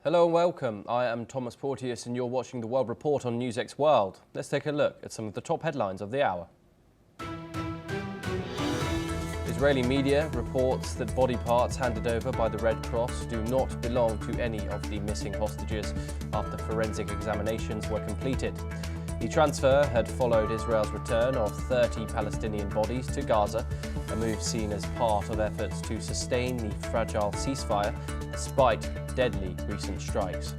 Hello and welcome. I am Thomas Porteous and you're watching the World Report on NewsX World. Let's take a look at some of the top headlines of the hour. Israeli media reports that body parts handed over by the Red Cross do not belong to any of the missing hostages after forensic examinations were completed. The transfer had followed Israel's return of 30 Palestinian bodies to Gaza, a move seen as part of efforts to sustain the fragile ceasefire despite deadly recent strikes.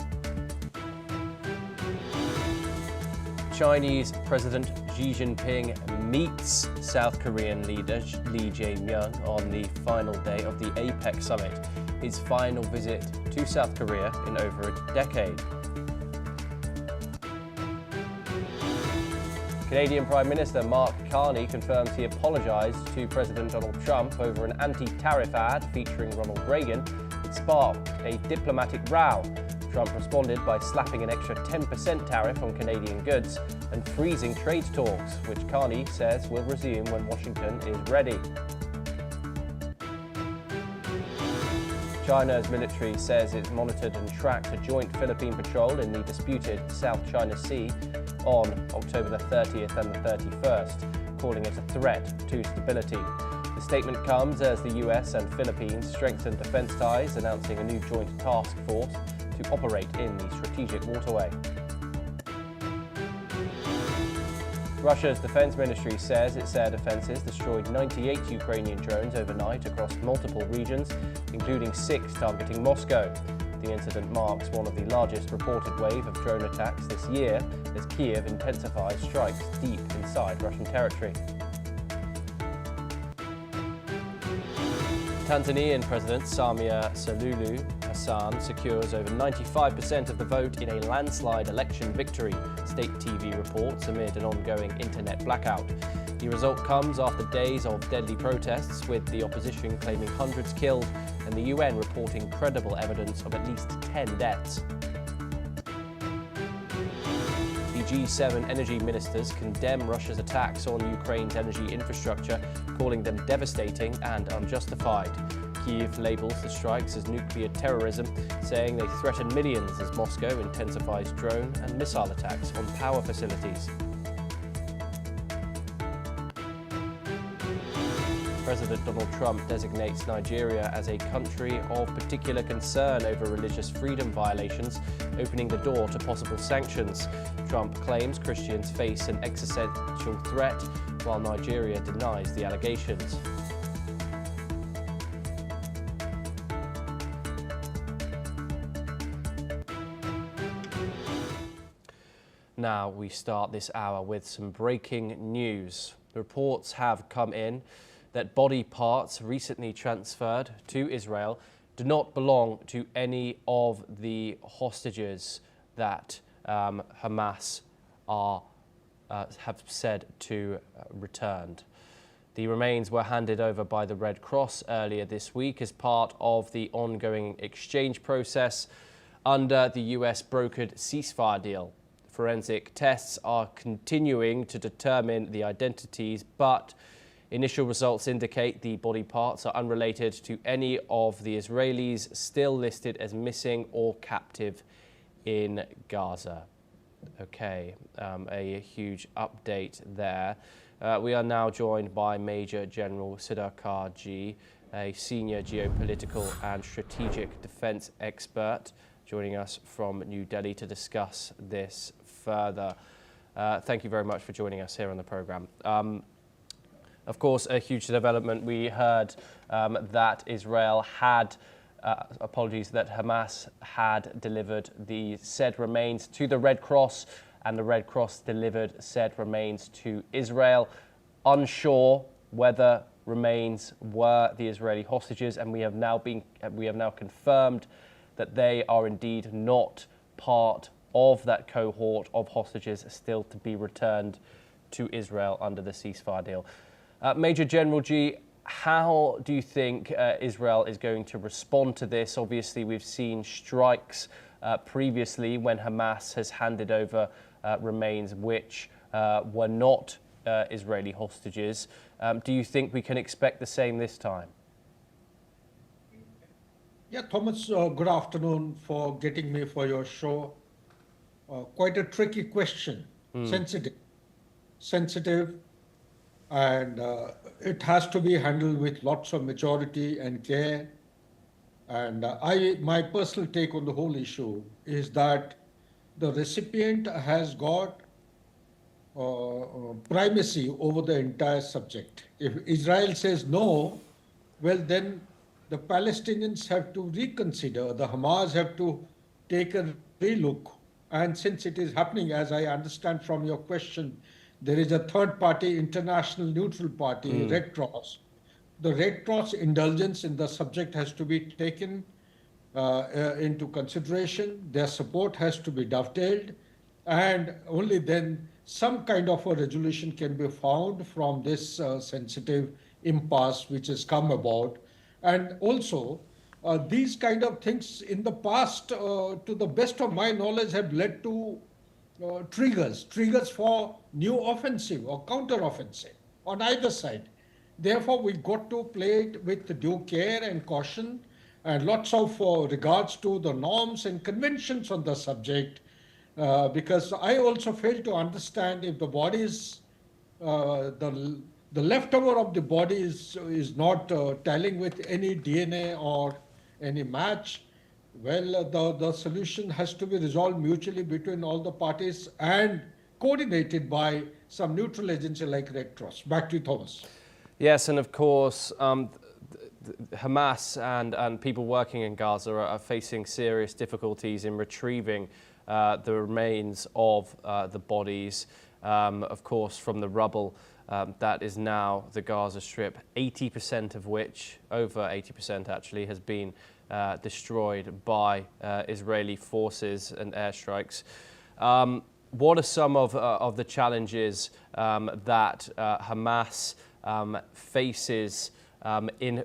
Chinese President Xi Jinping meets South Korean leader Lee Jae-myung on the final day of the APEC summit, his final visit to South Korea in over a decade. Canadian Prime Minister Mark Carney confirms he apologised to President Donald Trump over an anti-tariff ad featuring Ronald Reagan that sparked a diplomatic row. Trump responded by slapping an extra 10% tariff on Canadian goods and freezing trade talks, which Carney says will resume when Washington is ready. China's military says it monitored and tracked a joint Philippine patrol in the disputed South China Sea on October the 30th and the 31st, calling it a threat to stability. The statement comes as the US and Philippines strengthen defence ties, announcing a new joint task force to operate in the strategic waterway. Russia's defense ministry says its air defenses destroyed 98 Ukrainian drones overnight across multiple regions, including 6 targeting Moscow. The incident marks one of the largest reported wave of drone attacks this year as Kiev intensifies strikes deep inside Russian territory. Tanzanian President Samia Suluhu Hassan secures over 95% of the vote in a landslide election victory, state TV reports amid an ongoing internet blackout. The result comes after days of deadly protests, with the opposition claiming hundreds killed and the UN reporting credible evidence of at least 10 deaths. The G7 energy ministers condemn Russia's attacks on Ukraine's energy infrastructure, calling them devastating and unjustified. Kyiv labels the strikes as nuclear terrorism, saying they threaten millions as Moscow intensifies drone and missile attacks on power facilities. President Donald Trump designates Nigeria as a country of particular concern over religious freedom violations, opening the door to possible sanctions. Trump claims Christians face an existential threat, while Nigeria denies the allegations. Now we start this hour with some breaking news. Reports have come in that body parts recently transferred to Israel do not belong to any of the hostages that Hamas have said to returned. The remains were handed over by the Red Cross earlier this week as part of the ongoing exchange process under the US brokered ceasefire deal. Forensic tests are continuing to determine the identities, but initial results indicate the body parts are unrelated to any of the Israelis still listed as missing or captive in Gaza. Okay, a huge update there. We are now joined by Major General Sudhakar Ji, a senior geopolitical and strategic defense expert, joining us from New Delhi to discuss this further. Thank you very much for joining us here on the program. Of course, a huge development. We heard that Israel had, that Hamas had delivered the said remains to the Red Cross, and the Red Cross delivered said remains to Israel. Unsure whether remains were the Israeli hostages, and we have now confirmed that they are indeed not part of that cohort of hostages still to be returned to Israel under the ceasefire deal. Major General G, how do you think Israel is going to respond to this? Obviously, we've seen strikes previously when Hamas has handed over remains which were not Israeli hostages. Do you think we can expect the same this time? Yeah, Thomas, good afternoon for getting me for your show. Quite a tricky question, sensitive, sensitive, and it has to be handled with lots of maturity and care. And my personal take on the whole issue is that the recipient has got primacy over the entire subject. If Israel says no, well, then the Palestinians have to reconsider, the Hamas have to take a relook. And since it is happening, as I understand from your question, there is a third party, international neutral party, Red Cross. The Red Cross indulgence in the subject has to be taken into consideration. Their support has to be dovetailed, and only then some kind of a resolution can be found from this sensitive impasse which has come about. And also, these kind of things in the past, to the best of my knowledge, have led to triggers for new offensive or counter-offensive on either side. Therefore, we got to play it with due care and caution and lots of regards to the norms and conventions on the subject, because I also fail to understand if the body is the leftover of the body is not tallying with any DNA or any match. Well, the solution has to be resolved mutually between all the parties and coordinated by some neutral agency like Red Cross. Back to you, Thomas. Yes, and of course, Hamas and people working in Gaza are facing serious difficulties in retrieving the remains of the bodies, of course, from the rubble that is now the Gaza Strip, 80% of which, over 80% actually, has been destroyed by Israeli forces and airstrikes. What are some of the challenges that Hamas faces in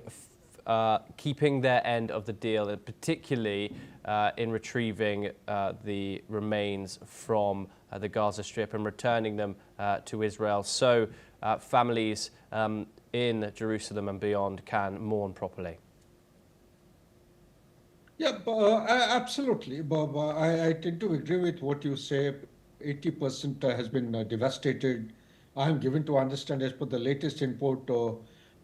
keeping their end of the deal, and particularly in retrieving the remains from the Gaza Strip and returning them to Israel, so families in Jerusalem and beyond can mourn properly? Yeah, absolutely. I tend to agree with what you say. 80% has been devastated. I am given to understand, as per the latest input,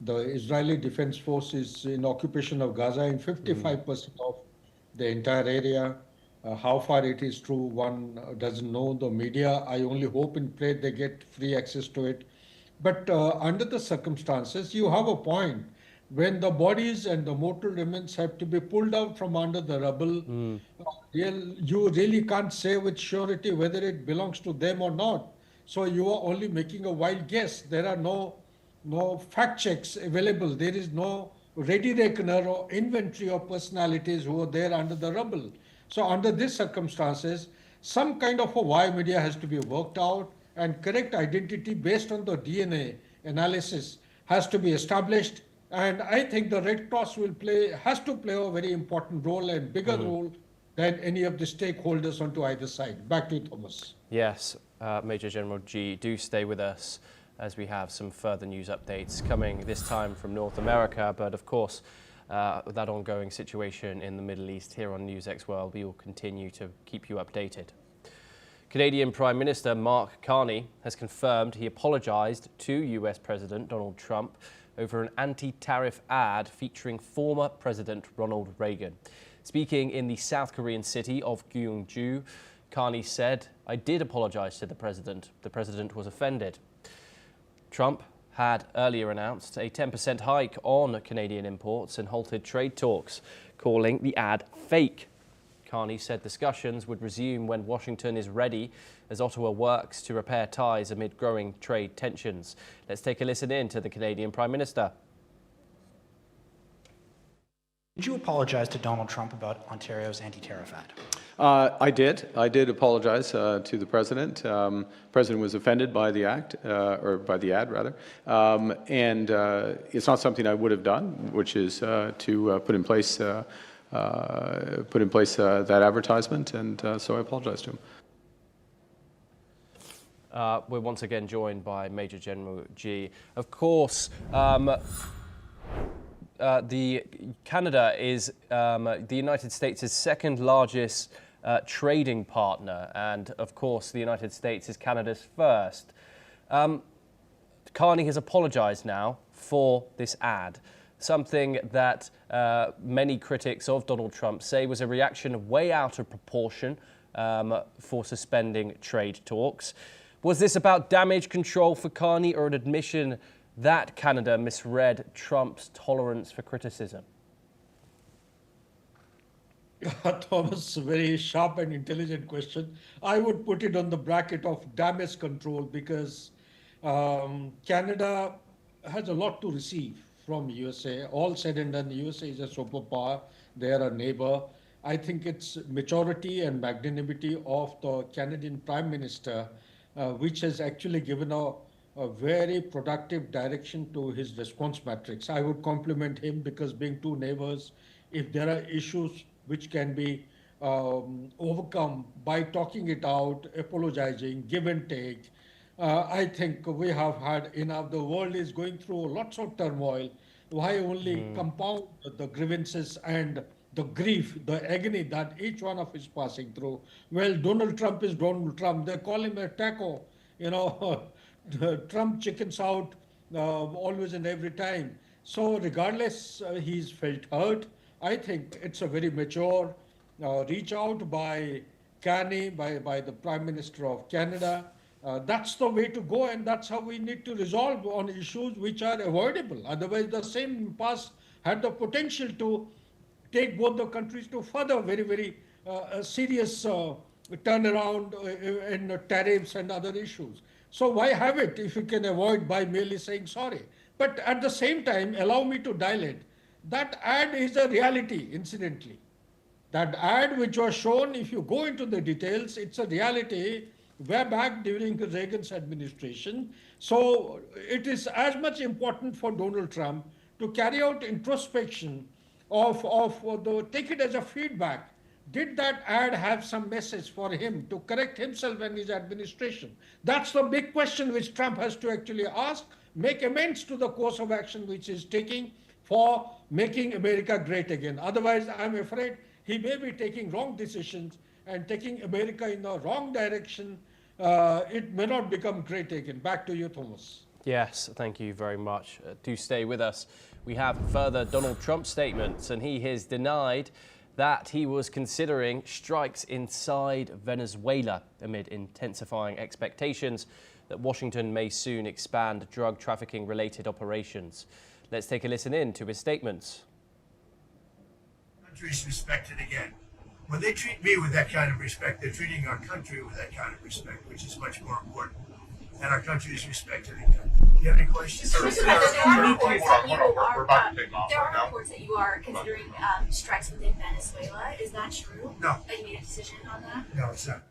the Israeli Defense Force is in occupation of Gaza in 55% of the entire area. How far it is true, one doesn't know. The media, I only hope and pray they get free access to it. But under the circumstances, you have a point. When the bodies and the mortal remains have to be pulled out from under the rubble, you really can't say with surety whether it belongs to them or not. So you are only making a wild guess. There are no fact checks available. There is no ready reckoner or inventory of personalities who are there under the rubble. So under these circumstances, some kind of a wire media has to be worked out, and correct identity based on the DNA analysis has to be established. And I think the Red Cross has to play a very important role and bigger role than any of the stakeholders onto either side. Back to you, Thomas. Yes, Major General G, do stay with us as we have some further news updates coming this time from North America. But of course, that ongoing situation in the Middle East here on NewsX World, we will continue to keep you updated. Canadian Prime Minister Mark Carney has confirmed he apologised to US President Donald Trump over an anti-tariff ad featuring former President Ronald Reagan. Speaking in the South Korean city of Gyeongju, Carney said, "I did apologise to the president. The president was offended." Trump had earlier announced a 10% hike on Canadian imports and halted trade talks, calling the ad fake. Carney said discussions would resume when Washington is ready, as Ottawa works to repair ties amid growing trade tensions. Let's take a listen in to the Canadian Prime Minister. Did you apologize to Donald Trump about Ontario's anti-tariff ad? I did. I did apologize to the president. The president was offended by the act, or by the ad, rather. And it's not something I would have done, which is to put in place that advertisement. And so I apologize to him. We're once again joined by Major General G. Of course, Canada is the United States' second largest trading partner, and of course the United States is Canada's first. Carney has apologised now for this ad, something that many critics of Donald Trump say was a reaction way out of proportion for suspending trade talks. Was this about damage control for Carney or an admission that Canada misread Trump's tolerance for criticism? Thomas, very sharp and intelligent question. I would put it on the bracket of damage control because Canada has a lot to receive from USA. All said and done, USA is a superpower. They are a neighbor. I think it's maturity and magnanimity of the Canadian Prime Minister, which has actually given a very productive direction to his response matrix. I would compliment him because being two neighbors, if there are issues which can be overcome by talking it out, apologizing, give and take, I think we have had enough. The world is going through lots of turmoil. Why only compound the grievances and the grief, the agony that each one of us is passing through? Well, Donald Trump is Donald Trump. They call him a taco. You know, Trump chickens out always and every time. So regardless, he's felt hurt. I think it's a very mature reach out by Carney, by the Prime Minister of Canada. That's the way to go, and that's how we need to resolve on issues which are avoidable. Otherwise, the same impasse had the potential to take both the countries to further very, very serious turnaround in tariffs and other issues. So why have it if you can avoid by merely saying sorry? But at the same time, allow me to dilate. That ad is a reality, incidentally. That ad which was shown, if you go into the details, it's a reality way back during Reagan's administration. So it is as much important for Donald Trump to carry out introspection take it as a feedback. Did that ad have some message for him to correct himself and his administration? That's the big question which Trump has to actually ask, make amends to the course of action which he's taking for making America great again. Otherwise, I'm afraid he may be taking wrong decisions and taking America in the wrong direction. It may not become great again. Back to you, Thomas. Yes, thank you very much. Do stay with us. We have further Donald Trump statements, and he has denied that he was considering strikes inside Venezuela amid intensifying expectations that Washington may soon expand drug trafficking-related operations. Let's take a listen in to his statements. Country is respected again. When they treat me with that kind of respect, they're treating our country with that kind of respect, which is much more important. And our country is respected again. Do you have any questions? There are reports that you are considering strikes within Venezuela. Is that true? No. That you made a decision on that? No, it's not.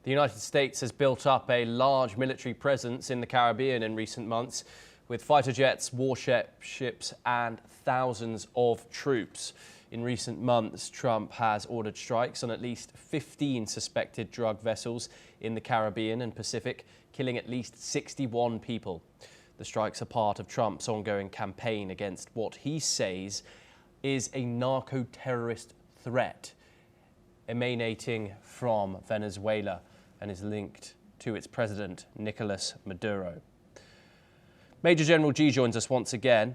The United States has built up a large military presence in the Caribbean in recent months, with fighter jets, warships, and thousands of troops. In recent months, Trump has ordered strikes on at least 15 suspected drug vessels in the Caribbean and Pacific, killing at least 61 people. The strikes are part of Trump's ongoing campaign against what he says is a narco-terrorist threat emanating from Venezuela and is linked to its president, Nicolas Maduro. Major General G joins us once again.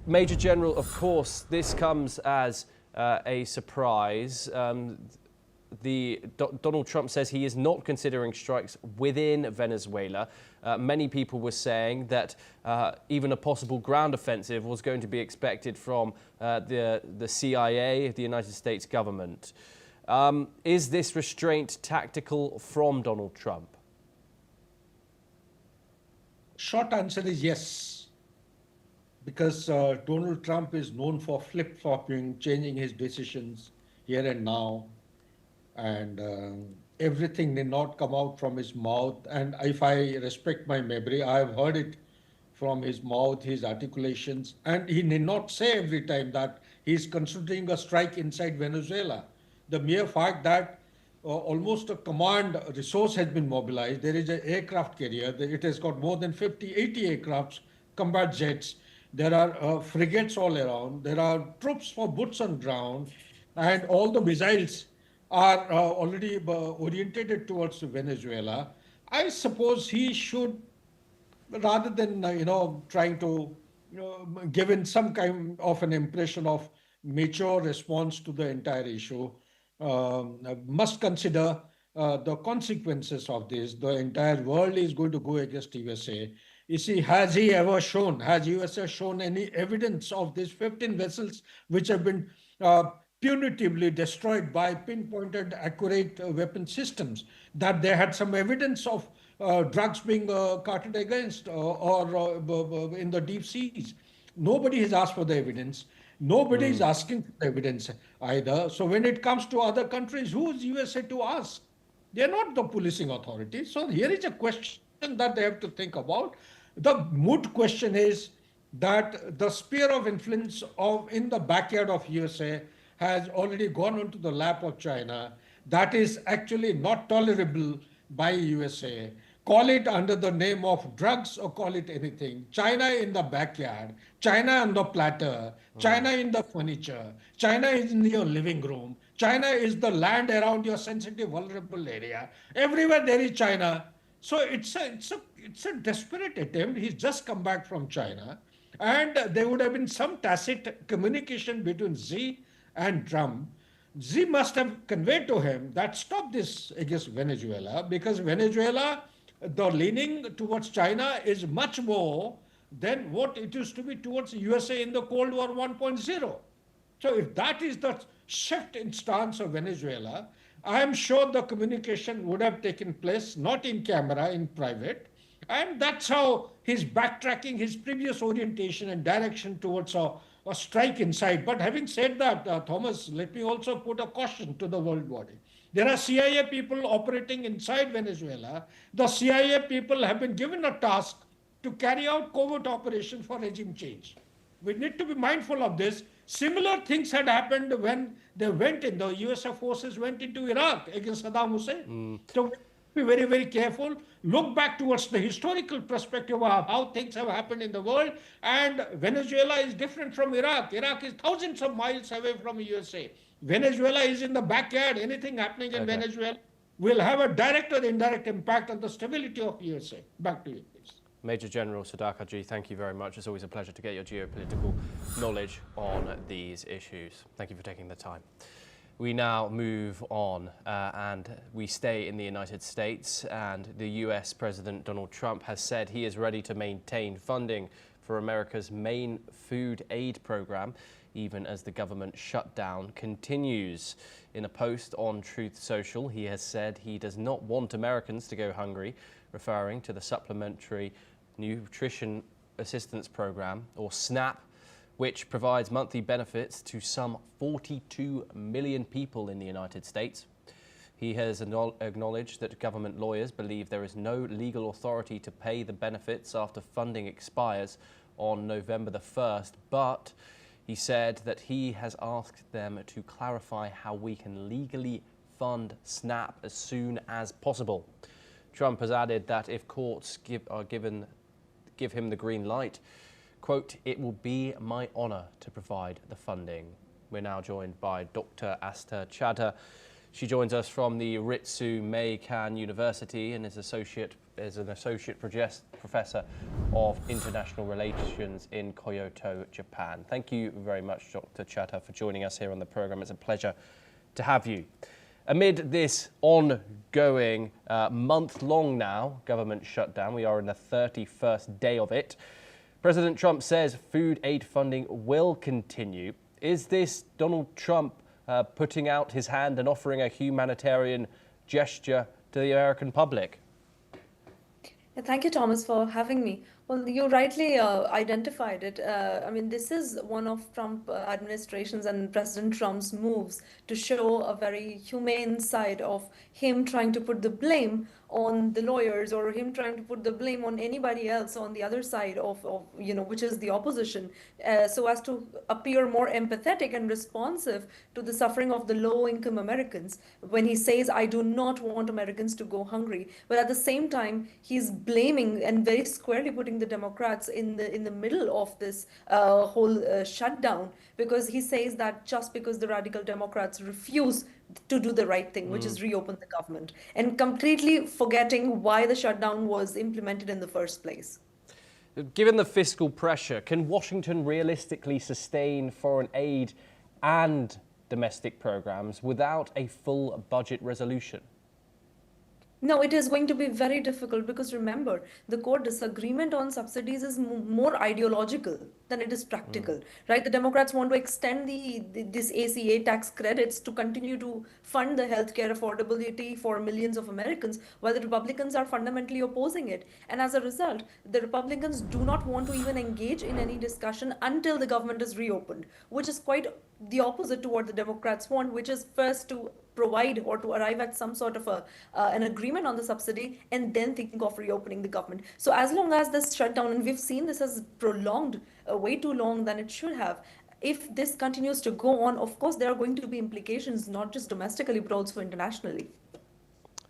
Major General, of course, this comes as a surprise. Donald Trump says he is not considering strikes within Venezuela. Many people were saying that even a possible ground offensive was going to be expected from the CIA, the United States government. Is this restraint tactical from Donald Trump? Short answer is yes, because Donald Trump is known for flip-flopping, changing his decisions here and now, and everything did not come out from his mouth. And if I respect my memory, I have heard it from his mouth, his articulations, and he did not say every time that he is considering a strike inside Venezuela. The mere fact that almost a command resource has been mobilized. There is an aircraft carrier. It has got more than 80 aircrafts, combat jets. There are frigates all around. There are troops for boots on ground, and all the missiles are already orientated towards Venezuela. I suppose he should, rather than trying to give in some kind of an impression of mature response to the entire issue, must consider the consequences of this. The entire world is going to go against USA. You see, has USA shown any evidence of these 15 vessels which have been punitively destroyed by pinpointed accurate weapon systems, that they had some evidence of drugs being carted against or in the deep seas? Nobody has asked for the evidence. Nobody is asking for the evidence either. So when it comes to other countries, who is USA to ask? They're not the policing authority. So here is a question that they have to think about. The moot question is that the sphere of influence in the backyard of USA has already gone onto the lap of China. That is actually not tolerable by USA. Call it under the name of drugs or call it anything. China in the backyard, China on the platter, China in the furniture, China is in your living room, China is the land around your sensitive, vulnerable area. Everywhere there is China. So it's a desperate attempt. He's just come back from China, and there would have been some tacit communication between Xi and Trump. Xi must have conveyed to him that stop this against Venezuela, because Venezuela, the leaning towards China is much more than what it used to be towards USA in the Cold War 1.0. So if that is the shift in stance of Venezuela, I am sure the communication would have taken place not in camera, in private. And that's how he's backtracking his previous orientation and direction towards a strike inside. But having said that, Thomas, let me also put a caution to the world body. There are CIA people operating inside Venezuela. The CIA people have been given a task to carry out covert operations for regime change. We need to be mindful of this. Similar things had happened when the US forces went into Iraq against Saddam Hussein. So we be very, very careful. Look back towards the historical perspective of how things have happened in the world. And Venezuela is different from Iraq. Iraq is thousands of miles away from USA. Venezuela is in the backyard. Anything happening in Venezuela will have a direct or indirect impact on the stability of USA. Back to you, please. Major General Sudhakar, thank you very much. It's always a pleasure to get your geopolitical knowledge on these issues. Thank you for taking the time. We now move on and we stay in the United States, and the US President Donald Trump has said he is ready to maintain funding for America's main food aid program, even as the government shutdown continues. In a post on Truth Social, he has said he does not want Americans to go hungry, referring to the Supplementary Nutrition Assistance Program, or SNAP, which provides monthly benefits to some 42 million people in the United States. He has acknowledged that government lawyers believe there is no legal authority to pay the benefits after funding expires on November the 1st, but he said that he has asked them to clarify how we can legally fund SNAP as soon as possible. Trump has added that if courts give him the green light, quote, "It will be my honor to provide the funding." We're now joined by Dr. Asta Chadha. She joins us from the Ritsu-Meikan University and is an associate professor of international relations in Kyoto, Japan. Thank you very much, Dr. Chadha, for joining us here on the program. It's a pleasure to have you. Amid this ongoing, month-long now government shutdown, we are in the 31st day of it, President Trump says food aid funding will continue. Is this Donald Trump putting out his hand and offering a humanitarian gesture to the American public? Yeah, thank you, Thomas, for having me. Well, you rightly identified it. I mean, this is one of Trump administration's and President Trump's moves to show a very humane side of him trying to put the blame on the lawyers, or him trying to put the blame on anybody else on the other side of which is the opposition, so as to appear more empathetic and responsive to the suffering of the low-income Americans when he says, "I do not want Americans to go hungry." But at the same time, he's blaming and very squarely putting putting the Democrats in the middle of this whole shutdown, because he says that just because the radical Democrats refuse to do the right thing, which is reopen the government, and completely forgetting why the shutdown was implemented in the first place. Given the fiscal pressure, can Washington realistically sustain foreign aid and domestic programs without a full budget resolution? No, it is going to be very difficult because remember, the core disagreement on subsidies is more ideological than it is practical, right? The Democrats want to extend this ACA tax credits to continue to fund the healthcare affordability for millions of Americans, while the Republicans are fundamentally opposing it. And as a result, the Republicans do not want to even engage in any discussion until the government is reopened, which is quite the opposite to what the Democrats want, which is first to provide or to arrive at some sort of an agreement on the subsidy and then think of reopening the government. So as long as this shutdown, and we've seen this has prolonged way too long than it should have, if this continues to go on, of course, there are going to be implications, not just domestically, but also internationally.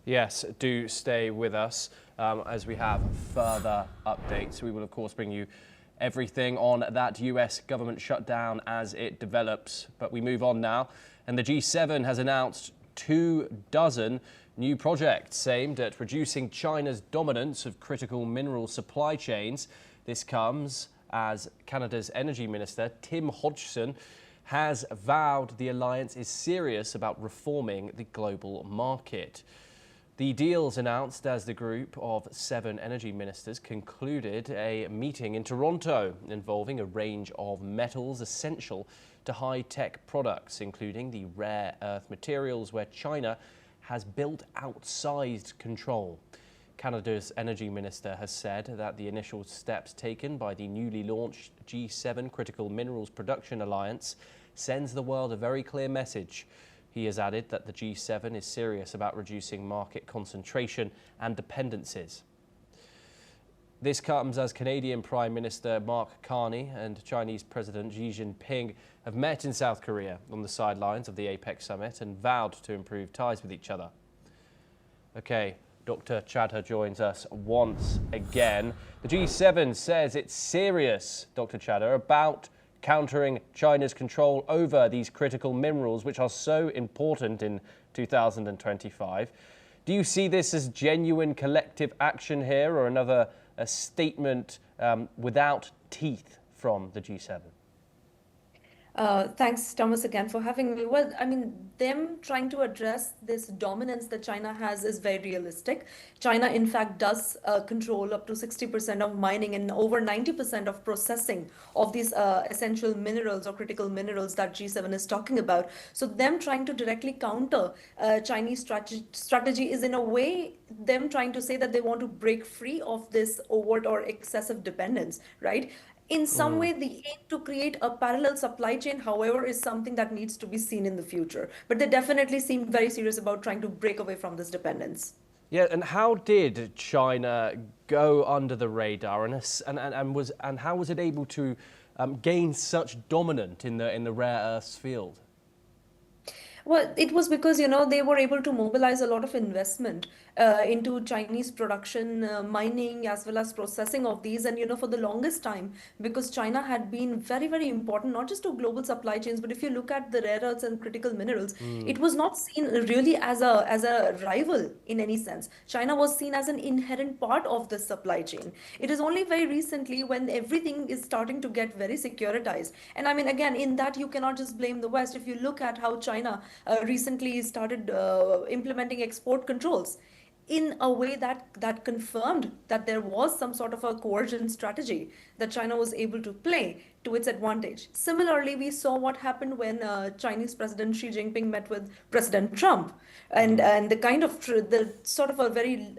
Yes, do stay with us as we have further updates. We will, of course, bring you everything on that US government shutdown as it develops. But we move on now, and the G7 has announced 24 new projects aimed at reducing China's dominance of critical mineral supply chains. This comes as Canada's Energy Minister, Tim Hodgson, has vowed the alliance is serious about reforming the global market. The deals announced as the group of 7 energy ministers concluded a meeting in Toronto involving a range of metals essential to high-tech products, including the rare earth materials where China has built outsized control. Canada's energy minister has said that the initial steps taken by the newly launched G7 Critical Minerals Production Alliance sends the world a very clear message. He has added that the G7 is serious about reducing market concentration and dependencies. This comes as Canadian Prime Minister Mark Carney and Chinese President Xi Jinping have met in South Korea on the sidelines of the APEC summit and vowed to improve ties with each other. Okay, Dr. Chadha joins us once again. The G7 says it's serious, Dr. Chadha, about countering China's control over these critical minerals, which are so important in 2025. Do you see this as genuine collective action here, or another statement without teeth from the G7? Thanks, Thomas, again for having me. Well, I mean, them trying to address this dominance that China has is very realistic. China, in fact, does control up to 60% of mining and over 90% of processing of these essential minerals or critical minerals that G7 is talking about. So them trying to directly counter Chinese strategy is in a way them trying to say that they want to break free of this overt or excessive dependence, right? In some way, the aim to create a parallel supply chain, however, is something that needs to be seen in the future. But they definitely seem very serious about trying to break away from this dependence. Yeah, and how did China go under the radar, and how was it able to gain such dominance in the rare earths field? Well, it was because, they were able to mobilize a lot of investment into Chinese production, mining, as well as processing of these. And, for the longest time, because China had been very, very important, not just to global supply chains, but if you look at the rare earths and critical minerals, it was not seen really as a rival in any sense. China was seen as an inherent part of the supply chain. It is only very recently when everything is starting to get very securitized. And I mean, again, in that, you cannot just blame the West. If you look at how China recently started implementing export controls in a way that confirmed that there was some sort of a coercion strategy that China was able to play to its advantage. Similarly, we saw what happened when Chinese President Xi Jinping met with President Trump, and the kind of the sort of a very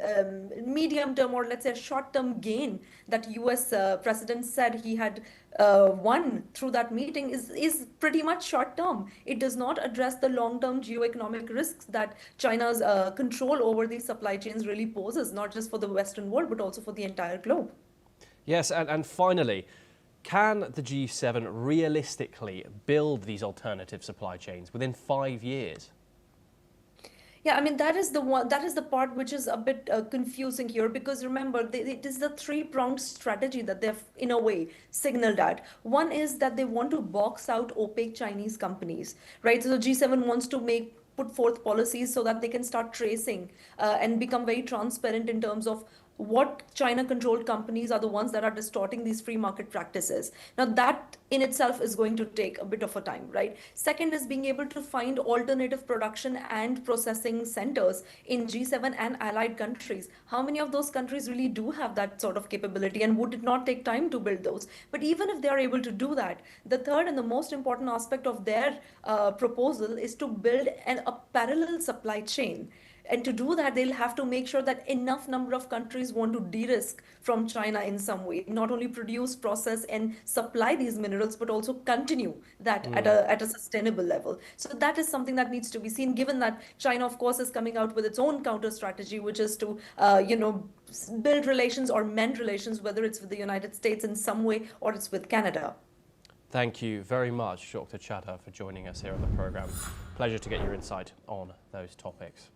medium term, or let's say short term gain that U.S. President said he had won through that meeting is pretty much short term. It does not address the long term geoeconomic risks that China's control over these supply chains really poses, not just for the Western world, but also for the entire globe. Yes, and finally, can the G7 realistically build these alternative supply chains within 5 years? Yeah, I mean, that is the one, that is the part which is a bit confusing here because remember, it is the three-pronged strategy that they've, in a way, signaled at. One is that they want to box out opaque Chinese companies, right? So the G7 wants to put forth policies so that they can start tracing and become very transparent in terms of what China controlled companies are the ones that are distorting these free market practices. Now, that in itself is going to take a bit of a time, right? Second is being able to find alternative production and processing centers in G7 and allied countries. How many of those countries really do have that sort of capability, and would it not take time to build those? But even if they are able to do that, the third and the most important aspect of their proposal is to build a parallel supply chain. And to do that, they'll have to make sure that enough number of countries want to de-risk from China in some way, not only produce, process, and supply these minerals, but also continue that at a sustainable level. So that is something that needs to be seen, given that China, of course, is coming out with its own counter strategy, which is to, build relations or mend relations, whether it's with the United States in some way or it's with Canada. Thank you very much, Dr. Chadha, for joining us here on the programme. Pleasure to get your insight on those topics.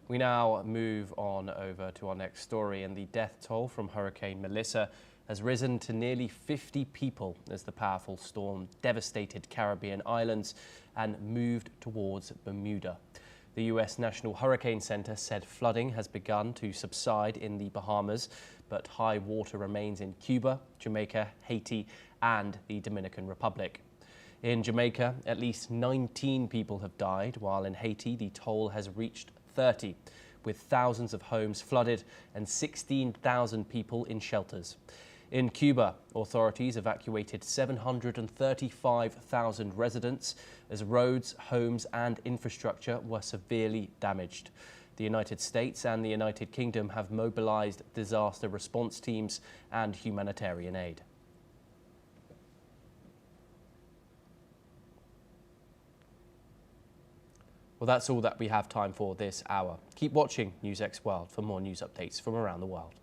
We now move on over to our next story, and the death toll from Hurricane Melissa has risen to nearly 50 people as the powerful storm devastated Caribbean islands and moved towards Bermuda. The U.S. National Hurricane Center said flooding has begun to subside in the Bahamas, but high water remains in Cuba, Jamaica, Haiti, and the Dominican Republic. In Jamaica, at least 19 people have died, while in Haiti, the toll has reached 30, with thousands of homes flooded and 16,000 people in shelters. In Cuba, authorities evacuated 735,000 residents as roads, homes and infrastructure were severely damaged. The United States and the United Kingdom have mobilized disaster response teams and humanitarian aid. Well, that's all that we have time for this hour. Keep watching NewsX World for more news updates from around the world.